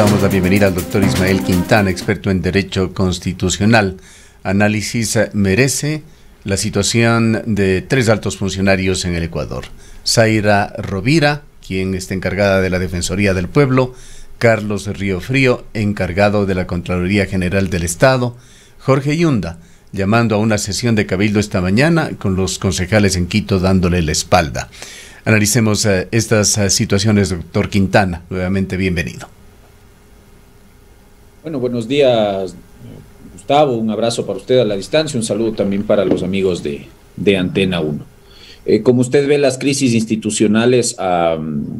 damos la bienvenida al doctor Ismael Quintana, experto en Derecho Constitucional. Análisis merece la situación de 3 altos funcionarios en el Ecuador. Zaira Rovira, quien está encargada de la Defensoría del Pueblo, Carlos Riofrío, encargado de la Contraloría General del Estado, Jorge Yunda, llamando a una sesión de cabildo esta mañana con los concejales en Quito dándole la espalda. Analicemos estas situaciones, doctor Quintana. Nuevamente bienvenido. Bueno, buenos días, Gustavo. Un abrazo para usted a la distancia. Un saludo también para los amigos de Antena 1. Como usted ve, las crisis institucionales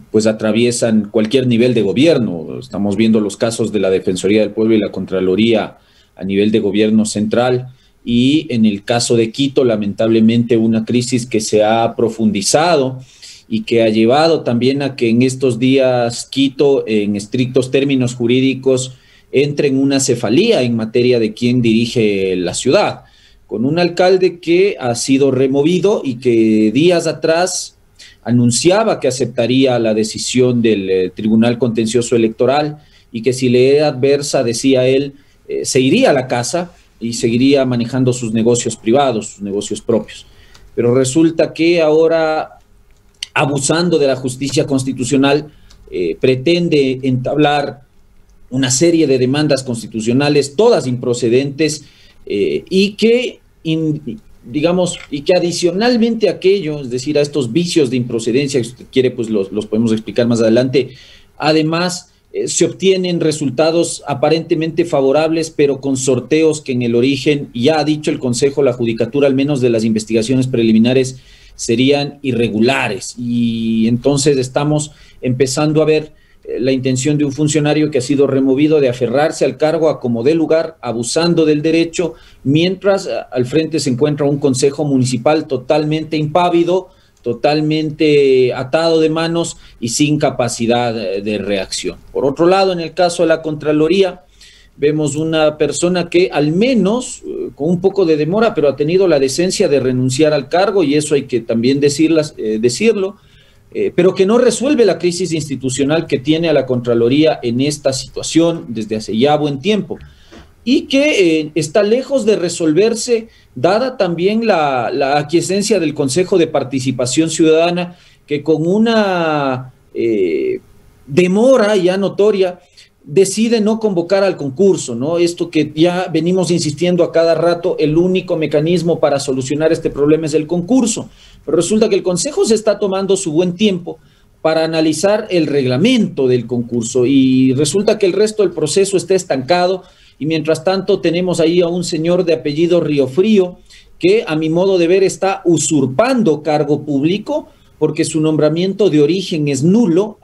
pues atraviesan cualquier nivel de gobierno. Estamos viendo los casos de la Defensoría del Pueblo y la Contraloría a nivel de gobierno central. Y en el caso de Quito, lamentablemente, una crisis que se ha profundizado y que ha llevado también a que en estos días Quito, en estrictos términos jurídicos, entre en una cefalía en materia de quién dirige la ciudad, con un alcalde que ha sido removido y que días atrás anunciaba que aceptaría la decisión del Tribunal Contencioso Electoral y que si le era adversa, decía él, se iría a la casa y seguiría manejando sus negocios privados, sus negocios propios. Pero resulta que ahora, abusando de la justicia constitucional, pretende entablar una serie de demandas constitucionales, todas improcedentes, y que adicionalmente a aquello, es decir, a estos vicios de improcedencia, si usted quiere, pues los podemos explicar más adelante, además se obtienen resultados aparentemente favorables, pero con sorteos que en el origen, ya ha dicho el Consejo, la Judicatura, al menos de las investigaciones preliminares, serían irregulares. Y entonces estamos empezando a ver la intención de un funcionario que ha sido removido de aferrarse al cargo a como dé lugar, abusando del derecho, mientras al frente se encuentra un consejo municipal totalmente impávido, totalmente atado de manos y sin capacidad de reacción. Por otro lado, en el caso de la Contraloría, vemos una persona que al menos, con un poco de demora, pero ha tenido la decencia de renunciar al cargo, y eso hay que también decirlo, pero que no resuelve la crisis institucional que tiene a la Contraloría en esta situación desde hace ya buen tiempo, y que está lejos de resolverse, dada también la aquiescencia del Consejo de Participación Ciudadana, que con una demora ya notoria decide no convocar al concurso, ¿no? Esto que ya venimos insistiendo a cada rato, el único mecanismo para solucionar este problema es el concurso. Pero resulta que el Consejo se está tomando su buen tiempo para analizar el reglamento del concurso y resulta que el resto del proceso está estancado, y mientras tanto tenemos ahí a un señor de apellido Riofrío que, a mi modo de ver, está usurpando cargo público, porque su nombramiento de origen es nulo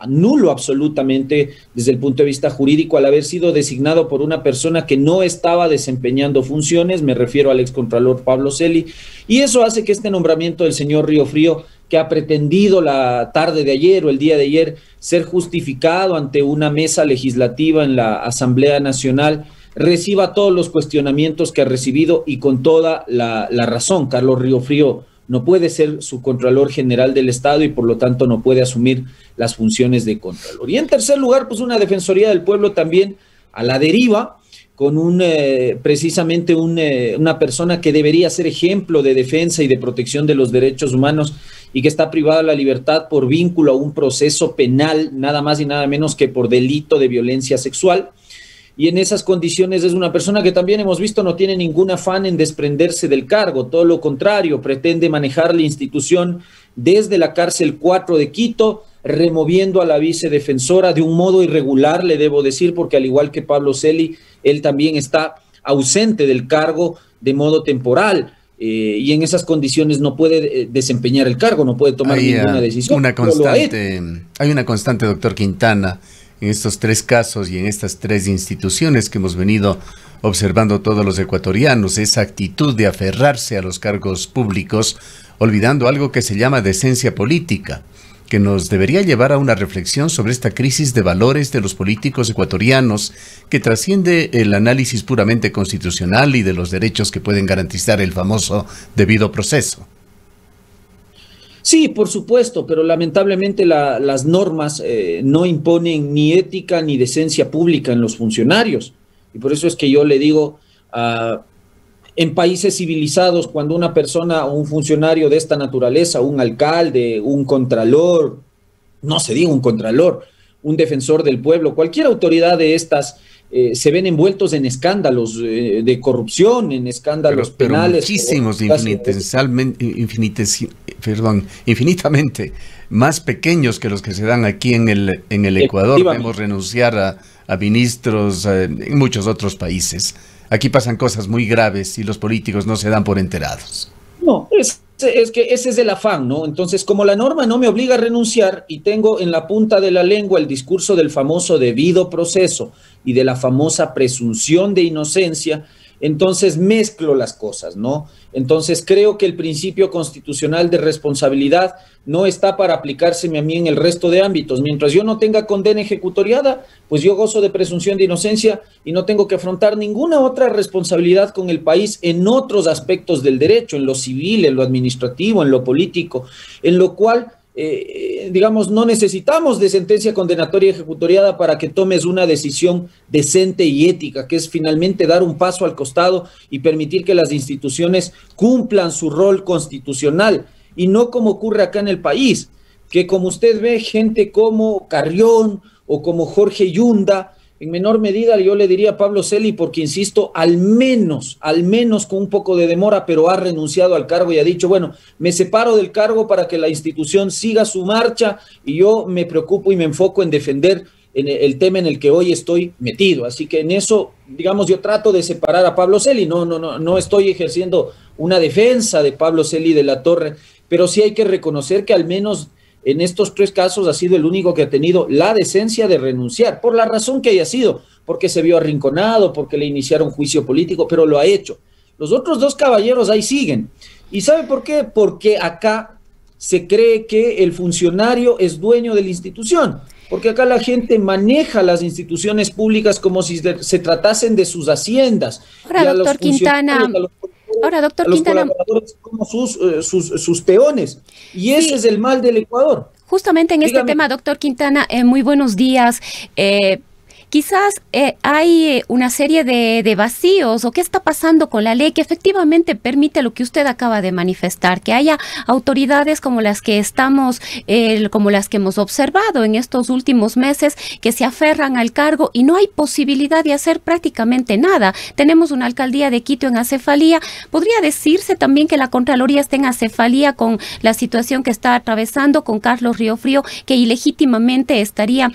absolutamente desde el punto de vista jurídico, al haber sido designado por una persona que no estaba desempeñando funciones. Me refiero al excontralor Pablo Celi, y eso hace que este nombramiento del señor Riofrío, que ha pretendido la tarde de ayer o el día de ayer ser justificado ante una mesa legislativa en la Asamblea Nacional, reciba todos los cuestionamientos que ha recibido, y con toda la razón. Carlos Riofrío no puede ser subcontralor general del Estado y por lo tanto no puede asumir las funciones de contralor. Y en tercer lugar, pues una Defensoría del Pueblo también a la deriva, con precisamente una persona que debería ser ejemplo de defensa y de protección de los derechos humanos, y que está privada de la libertad por vínculo a un proceso penal, nada más y nada menos que por delito de violencia sexual. Y en esas condiciones es una persona que también hemos visto no tiene ningún afán en desprenderse del cargo, todo lo contrario, pretende manejar la institución desde la cárcel 4 de Quito, removiendo a la vicedefensora de un modo irregular, le debo decir, porque al igual que Pablo Celi, él también está ausente del cargo de modo temporal, y en esas condiciones no puede desempeñar el cargo, no puede tomar ninguna decisión. Hay una constante, doctor Quintana, en estos 3 casos y en estas 3 instituciones que hemos venido observando todos los ecuatorianos, esa actitud de aferrarse a los cargos públicos, olvidando algo que se llama decencia política, que nos debería llevar a una reflexión sobre esta crisis de valores de los políticos ecuatorianos, que trasciende el análisis puramente constitucional y de los derechos que pueden garantizar el famoso debido proceso. Sí, por supuesto, pero lamentablemente las normas no imponen ni ética ni decencia pública en los funcionarios. Y por eso es que yo le digo, en países civilizados, cuando una persona o un funcionario de esta naturaleza, un alcalde, un contralor, no se diga un contralor, un defensor del pueblo, cualquier autoridad de estas, se ven envueltos en escándalos de corrupción, en escándalos penales. Muchísimos, infinitamente más pequeños que los que se dan aquí en el Ecuador. Vemos renunciar a ministros en muchos otros países. Aquí pasan cosas muy graves y los políticos no se dan por enterados. No, es que ese es el afán, ¿no? Entonces, como la norma no me obliga a renunciar y tengo en la punta de la lengua el discurso del famoso debido proceso y de la famosa presunción de inocencia, entonces mezclo las cosas, ¿no? Entonces creo que el principio constitucional de responsabilidad no está para aplicárseme a mí en el resto de ámbitos. Mientras yo no tenga condena ejecutoriada, pues yo gozo de presunción de inocencia y no tengo que afrontar ninguna otra responsabilidad con el país en otros aspectos del derecho, en lo civil, en lo administrativo, en lo político, en lo cual digamos, no necesitamos de sentencia condenatoria ejecutoriada para que tomes una decisión decente y ética, que es finalmente dar un paso al costado y permitir que las instituciones cumplan su rol constitucional, y no como ocurre acá en el país, que como usted ve, gente como Carrión o como Jorge Yunda, en menor medida yo le diría a Pablo Celi, porque insisto, al menos con un poco de demora, pero ha renunciado al cargo y ha dicho, bueno, me separo del cargo para que la institución siga su marcha y yo me preocupo y me enfoco en defender el tema en el que hoy estoy metido. Así que en eso, digamos, yo trato de separar a Pablo Celi, no estoy ejerciendo una defensa de Pablo Celi de la Torre, pero sí hay que reconocer que al menos en estos 3 casos ha sido el único que ha tenido la decencia de renunciar, por la razón que haya sido, porque se vio arrinconado, porque le iniciaron juicio político, pero lo ha hecho. Los otros 2 caballeros ahí siguen. ¿Y sabe por qué? Porque acá se cree que el funcionario es dueño de la institución, porque acá la gente maneja las instituciones públicas como si se tratasen de sus haciendas. Ahora, doctor Quintana, los colaboradores como sus peones, y ese es el mal del Ecuador. Justamente en este tema, doctor Quintana, muy buenos días. Quizás hay una serie de vacíos, o qué está pasando con la ley que efectivamente permite lo que usted acaba de manifestar, que haya autoridades como las que como las que hemos observado en estos últimos meses, que se aferran al cargo y no hay posibilidad de hacer prácticamente nada. Tenemos una alcaldía de Quito en acefalía. Podría decirse también que la Contraloría está en acefalía con la situación que está atravesando con Carlos Riofrío, que ilegítimamente estaría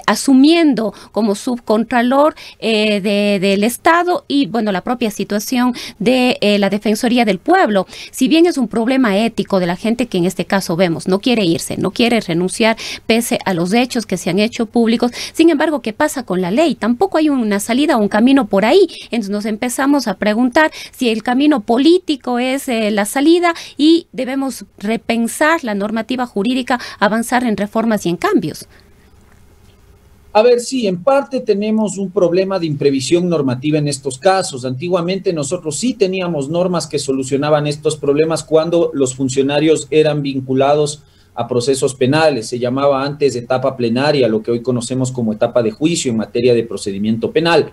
asumiendo como subcontralor del Estado, y bueno, la propia situación de la Defensoría del Pueblo. Si bien es un problema ético de la gente que en este caso vemos, no quiere irse, no quiere renunciar pese a los hechos que se han hecho públicos, sin embargo, ¿qué pasa con la ley? Tampoco hay una salida o un camino por ahí. Entonces nos empezamos a preguntar si el camino político es la salida y debemos repensar la normativa jurídica, avanzar en reformas y en cambios. A ver, sí, en parte tenemos un problema de imprevisión normativa en estos casos. Antiguamente nosotros sí teníamos normas que solucionaban estos problemas cuando los funcionarios eran vinculados a procesos penales. Se llamaba antes etapa plenaria, lo que hoy conocemos como etapa de juicio en materia de procedimiento penal.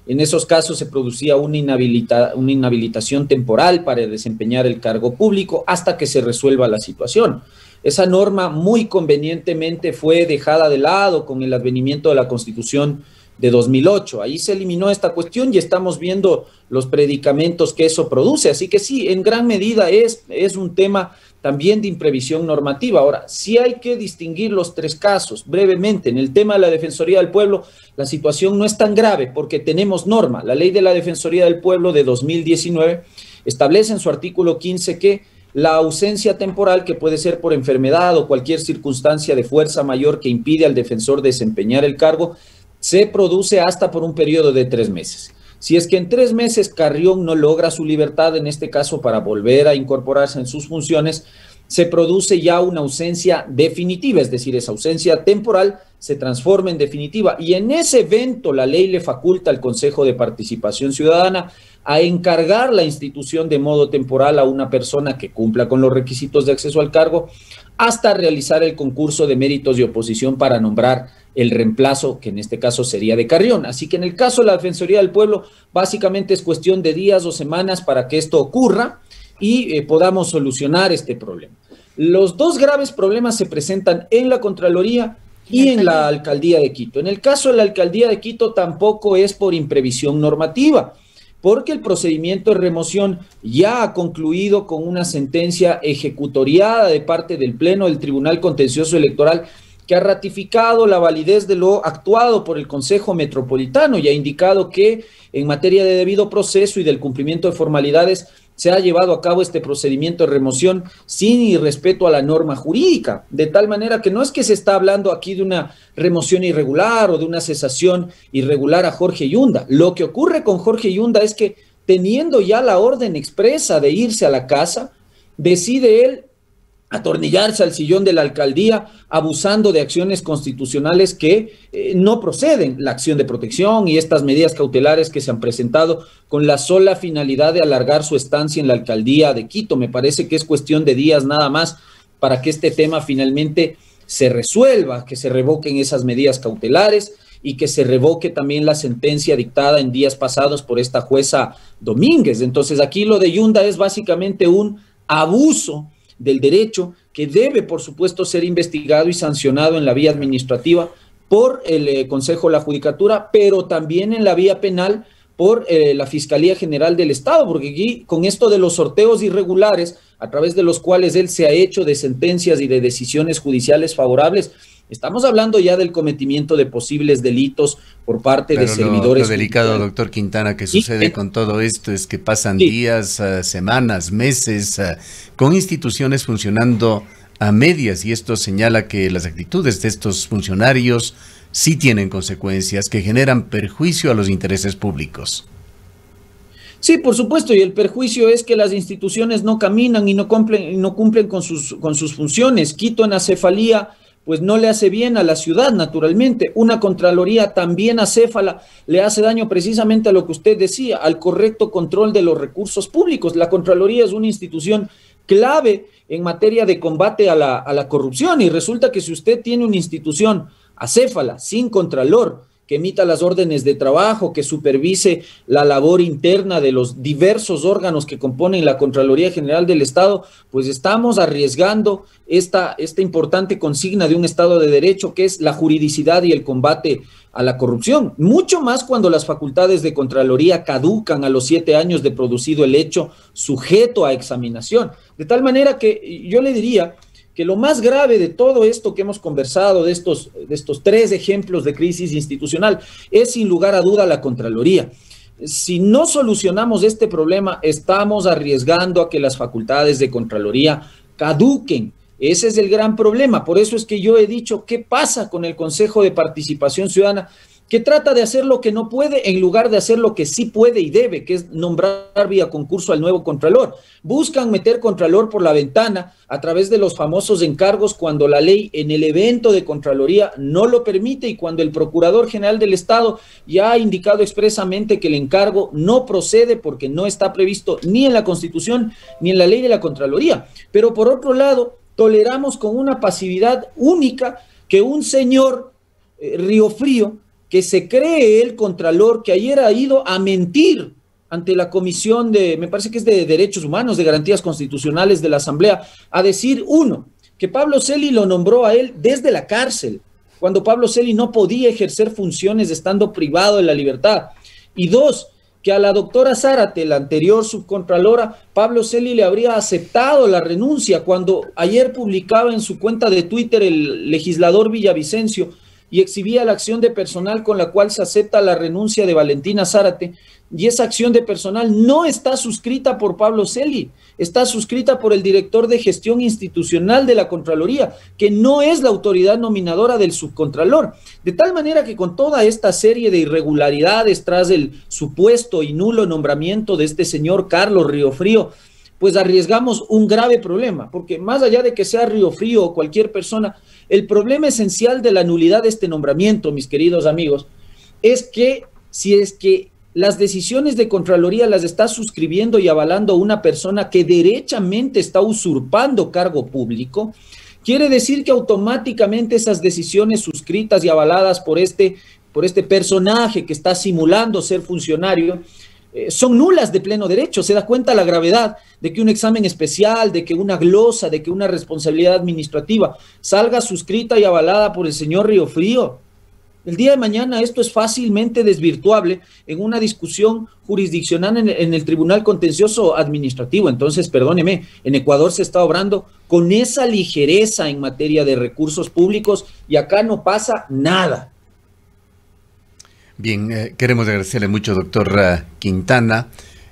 En esos casos se producía una inhabilitación temporal para desempeñar el cargo público hasta que se resuelva la situación. Esa norma muy convenientemente fue dejada de lado con el advenimiento de la Constitución de 2008. Ahí se eliminó esta cuestión y estamos viendo los predicamentos que eso produce. Así que sí, en gran medida es un tema también de imprevisión normativa. Ahora, sí hay que distinguir los 3 casos brevemente. En el tema de la Defensoría del Pueblo, la situación no es tan grave porque tenemos norma. La Ley de la Defensoría del Pueblo de 2019 establece en su artículo 15 que la ausencia temporal, que puede ser por enfermedad o cualquier circunstancia de fuerza mayor que impide al defensor desempeñar el cargo, se produce hasta por un periodo de 3 meses. Si es que en 3 meses Carrión no logra su libertad, en este caso para volver a incorporarse en sus funciones, se produce ya una ausencia definitiva, es decir, esa ausencia temporal se transforma en definitiva, y en ese evento la ley le faculta al Consejo de Participación Ciudadana a encargar la institución de modo temporal a una persona que cumpla con los requisitos de acceso al cargo, hasta realizar el concurso de méritos y oposición para nombrar el reemplazo, que en este caso sería de Carrión. Así que en el caso de la Defensoría del Pueblo, básicamente es cuestión de días o semanas para que esto ocurra y podamos solucionar este problema. Los dos graves problemas se presentan en la Contraloría y en la Alcaldía de Quito. En el caso de la Alcaldía de Quito tampoco es por imprevisión normativa, porque el procedimiento de remoción ya ha concluido con una sentencia ejecutoriada de parte del Pleno del Tribunal Contencioso Electoral, que ha ratificado la validez de lo actuado por el Consejo Metropolitano y ha indicado que en materia de debido proceso y del cumplimiento de formalidades se ha llevado a cabo este procedimiento de remoción sin irrespeto a la norma jurídica, de tal manera que no es que se está hablando aquí de una remoción irregular o de una cesación irregular a Jorge Yunda. Lo que ocurre con Jorge Yunda es que, teniendo ya la orden expresa de irse a la casa, decide él atornillarse al sillón de la alcaldía, abusando de acciones constitucionales que no proceden, la acción de protección y estas medidas cautelares que se han presentado con la sola finalidad de alargar su estancia en la alcaldía de Quito. Me parece que es cuestión de días nada más para que este tema finalmente se resuelva, que se revoquen esas medidas cautelares y que se revoque también la sentencia dictada en días pasados por esta jueza Domínguez. Entonces aquí lo de Yunda es básicamente un abuso del derecho que debe, por supuesto, ser investigado y sancionado en la vía administrativa por el Consejo de la Judicatura, pero también en la vía penal por la Fiscalía General del Estado, porque aquí, con esto de los sorteos irregulares, a través de los cuales él se ha hecho de sentencias y de decisiones judiciales favorables, estamos hablando ya del cometimiento de posibles delitos por parte de servidores. Lo delicado, doctor Quintana, que sucede con todo esto es que pasan días, semanas, meses, con instituciones funcionando a medias, y esto señala que las actitudes de estos funcionarios sí tienen consecuencias que generan perjuicio a los intereses públicos. Sí, por supuesto, y el perjuicio es que las instituciones no caminan y no cumplen con sus funciones. Quito en acefalía pues no le hace bien a la ciudad, naturalmente. Una Contraloría también acéfala le hace daño precisamente a lo que usted decía, al correcto control de los recursos públicos. La Contraloría es una institución clave en materia de combate a la corrupción, y resulta que si usted tiene una institución acéfala, sin contralor, que emita las órdenes de trabajo, que supervise la labor interna de los diversos órganos que componen la Contraloría General del Estado, pues estamos arriesgando esta importante consigna de un Estado de Derecho, que es la juridicidad y el combate a la corrupción. Mucho más cuando las facultades de Contraloría caducan a los 7 años de producido el hecho, sujeto a examinación. De tal manera que yo le diría que lo más grave de todo esto que hemos conversado, de estos 3 ejemplos de crisis institucional, es sin lugar a duda la Contraloría. Si no solucionamos este problema, estamos arriesgando a que las facultades de Contraloría caduquen. Ese es el gran problema. Por eso es que yo he dicho, ¿qué pasa con el Consejo de Participación Ciudadana?, que trata de hacer lo que no puede en lugar de hacer lo que sí puede y debe, que es nombrar vía concurso al nuevo Contralor. Buscan meter Contralor por la ventana a través de los famosos encargos, cuando la ley en el evento de Contraloría no lo permite y cuando el Procurador General del Estado ya ha indicado expresamente que el encargo no procede porque no está previsto ni en la Constitución ni en la ley de la Contraloría. Pero por otro lado, toleramos con una pasividad única que un señor Río Frío, que se cree el Contralor, que ayer ha ido a mentir ante la Comisión me parece que es de Derechos Humanos, de Garantías Constitucionales de la Asamblea, a decir, uno, que Pablo Celi lo nombró a él desde la cárcel, cuando Pablo Celi no podía ejercer funciones estando privado de la libertad, y dos, que a la doctora Zárate, la anterior subcontralora, Pablo Celi le habría aceptado la renuncia, cuando ayer publicaba en su cuenta de Twitter el legislador Villavicencio y exhibía la acción de personal con la cual se acepta la renuncia de Valentina Zárate, y esa acción de personal no está suscrita por Pablo Celi, está suscrita por el director de gestión institucional de la Contraloría, que no es la autoridad nominadora del subcontralor. De tal manera que con toda esta serie de irregularidades tras el supuesto y nulo nombramiento de este señor Carlos Río Frío, pues arriesgamos un grave problema, porque más allá de que sea Río Frío o cualquier persona, el problema esencial de la nulidad de este nombramiento, mis queridos amigos, es que si es que las decisiones de Contraloría las está suscribiendo y avalando una persona que derechamente está usurpando cargo público, quiere decir que automáticamente esas decisiones suscritas y avaladas por este personaje que está simulando ser funcionario, son nulas de pleno derecho. Se da cuenta la gravedad de que un examen especial, de que una glosa, de que una responsabilidad administrativa salga suscrita y avalada por el señor Riofrío. El día de mañana esto es fácilmente desvirtuable en una discusión jurisdiccional en el Tribunal Contencioso Administrativo. Entonces, perdóneme, en Ecuador se está obrando con esa ligereza en materia de recursos públicos y acá no pasa nada. Bien, queremos agradecerle mucho, doctor Quintana.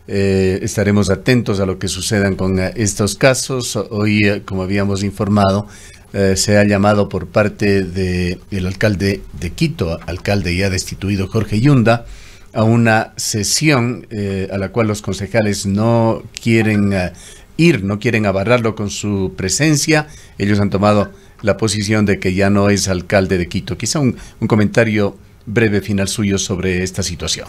Estaremos atentos a lo que sucedan con estos casos. Hoy, como habíamos informado, se ha llamado por parte del alcalde de Quito, alcalde ya destituido Jorge Yunda, a una sesión a la cual los concejales no quieren ir, no quieren abarrarlo con su presencia. Ellos han tomado la posición de que ya no es alcalde de Quito. Quizá un comentario breve final suyo sobre esta situación.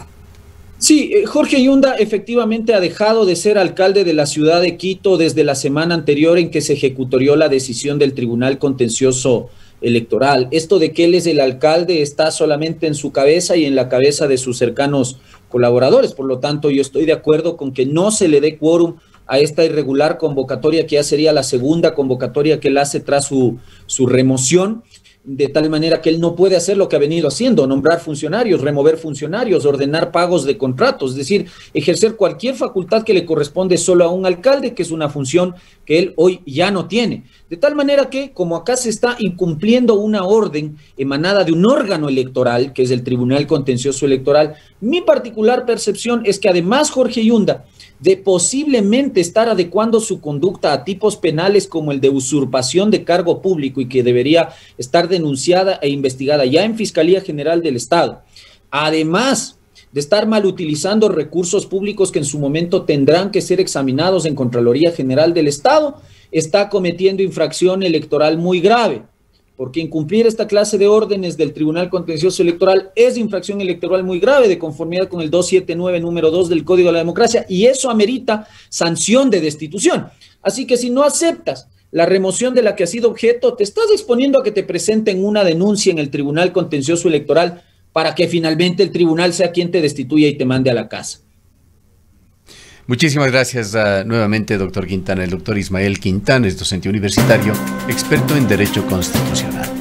Sí, Jorge Yunda efectivamente ha dejado de ser alcalde de la ciudad de Quito desde la semana anterior en que se ejecutorió la decisión del Tribunal Contencioso Electoral. Esto de que él es el alcalde está solamente en su cabeza y en la cabeza de sus cercanos colaboradores. Por lo tanto, yo estoy de acuerdo con que no se le dé quórum a esta irregular convocatoria, que ya sería la segunda convocatoria que él hace tras su remoción, de tal manera que él no puede hacer lo que ha venido haciendo: nombrar funcionarios, remover funcionarios, ordenar pagos de contratos, es decir, ejercer cualquier facultad que le corresponde solo a un alcalde, que es una función que él hoy ya no tiene. De tal manera que, como acá se está incumpliendo una orden emanada de un órgano electoral, que es el Tribunal Contencioso Electoral, mi particular percepción es que además Jorge Yunda, de posiblemente estar adecuando su conducta a tipos penales como el de usurpación de cargo público y que debería estar denunciada e investigada ya en Fiscalía General del Estado, además de estar mal utilizando recursos públicos que en su momento tendrán que ser examinados en Contraloría General del Estado, está cometiendo infracción electoral muy grave, porque incumplir esta clase de órdenes del Tribunal Contencioso Electoral es infracción electoral muy grave, de conformidad con el 279, número 2 del Código de la Democracia, y eso amerita sanción de destitución. Así que si no aceptas la remoción de la que has sido objeto, te estás exponiendo a que te presenten una denuncia en el Tribunal Contencioso Electoral para que finalmente el tribunal sea quien te destituya y te mande a la casa. Muchísimas gracias nuevamente, doctor Quintana. El doctor Ismael Quintana es docente universitario, experto en Derecho Constitucional.